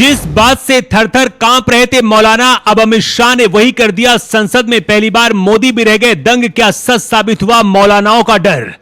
जिस बात से थर-थर कांप रहे थे मौलाना, अब अमित शाह ने वही कर दिया। संसद में पहली बार मोदी भी रह गए दंग। क्या सच साबित हुआ मौलानाओं का डर?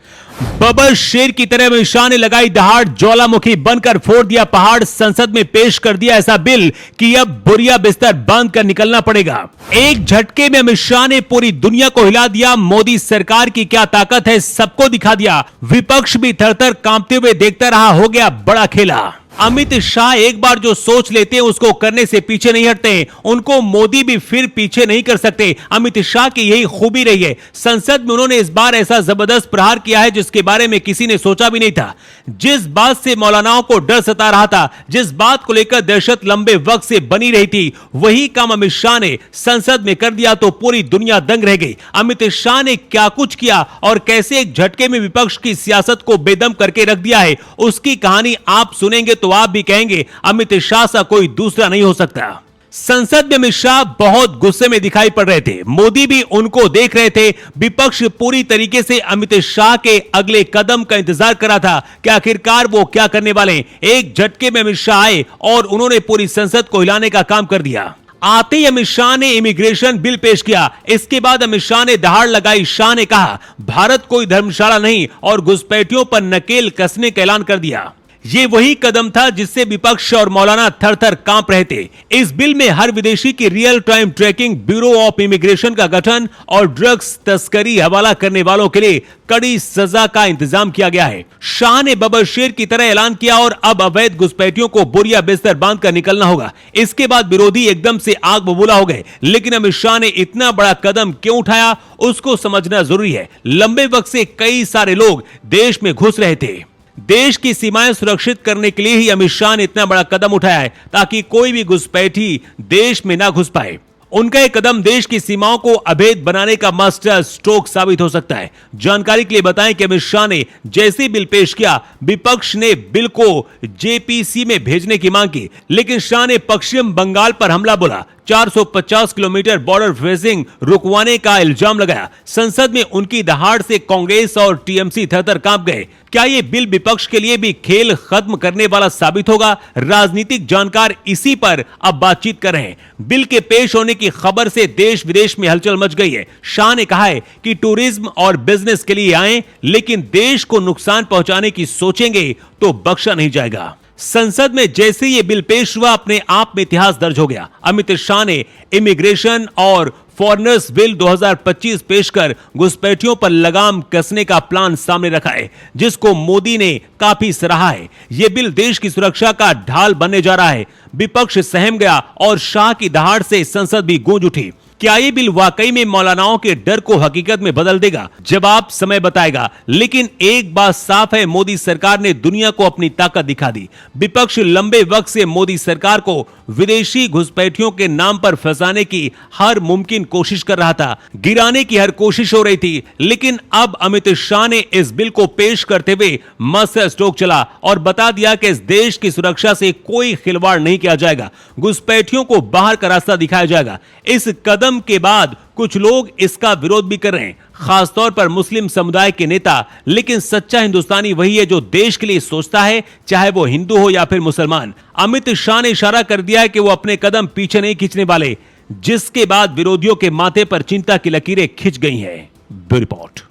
बबर शेर की तरह अमित शाह ने लगाई दहाड़, ज्वालामुखी बनकर फोड़ दिया पहाड़। संसद में पेश कर दिया ऐसा बिल कि अब बोरिया बिस्तर बांध कर निकलना पड़ेगा। एक झटके में अमित शाह ने पूरी दुनिया को हिला दिया। मोदी सरकार की क्या ताकत है सबको दिखा दिया। विपक्ष भी थर-थर कांपते हुए देखता रहा। हो गया बड़ा खेला। अमित शाह एक बार जो सोच लेते हैं उसको करने से पीछे नहीं हटते। उनको मोदी भी फिर पीछे नहीं कर सकते। अमित शाह की यही खूबी रही है। संसद में उन्होंने इस बार ऐसा जबरदस्त प्रहार किया है जिसके बारे में किसी ने सोचा भी नहीं था। जिस बात से मौलानाओं को डर सता रहा था, जिस बात को लेकर दहशत लंबे वक्त से बनी रही थी, वही काम अमित शाह ने संसद में कर दिया तो पूरी दुनिया दंग रह गई। अमित शाह ने क्या कुछ किया और कैसे एक झटके में विपक्ष की सियासत को बेदम करके रख दिया है, उसकी कहानी आप सुनेंगे तो आप भी कहेंगे अमित शाह सा कोई दूसरा नहीं हो सकता। संसद में अमित शाह बहुत गुस्से में दिखाई पड़ रहे थे। मोदी भी उनको देख रहे थे। विपक्ष पूरी तरीके से अमित शाह के अगले कदम का इंतजार कर रहा था कि आखिरकार वो क्या करने वाले। एक झटके में अमित शाह आए और उन्होंने पूरी संसद को हिलाने का काम कर दिया। आते ही अमित शाह ने इमिग्रेशन बिल पेश किया। इसके बाद अमित शाह ने दहाड़ लगाई। शाह ने कहा भारत कोई धर्मशाला नहीं और घुसपैठियों पर नकेल कसने का ऐलान कर दिया। ये वही कदम था जिससे विपक्ष और मौलाना थर-थर कांप रहे थे। इस बिल में हर विदेशी की real time tracking, bureau of immigration का गठन और ड्रग्स तस्करी हवाला करने वालों के लिए कड़ी सजा का इंतजाम किया गया है। शाह ने बबर शेर की तरह ऐलान किया और अब अवैध घुसपैठियों को बोरिया बिस्तर बांध कर निकलना होगा। इसके बाद विरोधी एकदम से आग बबूला हो गए। लेकिन अमित शाह ने इतना बड़ा कदम क्यों उठाया उसको समझना जरूरी है। लंबे वक्त से कई सारे लोग देश में घुस रहे थे। देश की सीमाएं सुरक्षित करने के लिए ही अमित शाह ने इतना बड़ा कदम उठाया है ताकि कोई भी घुसपैठी देश में ना घुस पाए। उनका एक कदम देश की सीमाओं को अभेद बनाने का मास्टर स्ट्रोक साबित हो सकता है। जानकारी के लिए बताएं कि अमित शाह ने जैसे बिल पेश किया, विपक्ष ने बिल को जेपीसी में भेजने की मांग की, लेकिन शाह ने पश्चिम बंगाल पर हमला बोला। 450 किलोमीटर बॉर्डर फेंसिंग रुकवाने का इल्जाम लगाया। संसद में उनकी दहाड़ से कांग्रेस और टीएमसी थर-थर कांप गए। क्या यह बिल विपक्ष के लिए भी खेल खत्म करने वाला साबित होगा? राजनीतिक जानकार इसी पर अब बातचीत कर रहे हैं। बिल के पेश होने की खबर से देश विदेश में हलचल मच गई है। शाह ने कहा है कि टूरिज्म और बिजनेस के लिए आए, लेकिन देश को नुकसान पहुंचाने की सोचेंगे तो बख्शा नहीं जाएगा। संसद में जैसे ये बिल पेश हुआ, अपने आप में इतिहास दर्ज हो गया। अमित शाह ने इमिग्रेशन और फॉरेनर्स बिल 2025 पेश कर घुसपैठियों पर लगाम कसने का प्लान सामने रखा है, जिसको मोदी ने काफी सराहा है। यह बिल देश की सुरक्षा का ढाल बनने जा रहा है। विपक्ष सहम गया और शाह की दहाड़ से संसद भी गूंज उठी। क्या ये बिल वाकई में मौलानाओं के डर को हकीकत में बदल देगा? जवाब समय बताएगा। लेकिन एक बात साफ है, मोदी सरकार ने दुनिया को अपनी ताकत दिखा दी। विपक्ष लंबे वक्त से मोदी सरकार को विदेशी घुसपैठियों के नाम पर फंसाने की हर मुमकिन कोशिश कर रहा था, गिराने की हर कोशिश हो रही थी। लेकिन अब अमित शाह ने इस बिल को पेश करते हुए मास्टर स्ट्रोक चला और बता दिया कि इस देश की सुरक्षा से कोई खिलवाड़ नहीं किया जाएगा। घुसपैठियों को बाहर का रास्ता दिखाया जाएगा। इस कदम के बाद कुछ लोग इसका विरोध भी कर रहे हैं, खासतौर पर मुस्लिम समुदाय के नेता। लेकिन सच्चा हिंदुस्तानी वही है जो देश के लिए सोचता है, चाहे वो हिंदू हो या फिर मुसलमान। अमित शाह ने इशारा कर दिया है कि वो अपने कदम पीछे नहीं खींचने वाले, जिसके बाद विरोधियों के माथे पर चिंता की लकीरें खिंच गई हैं। Bureau report.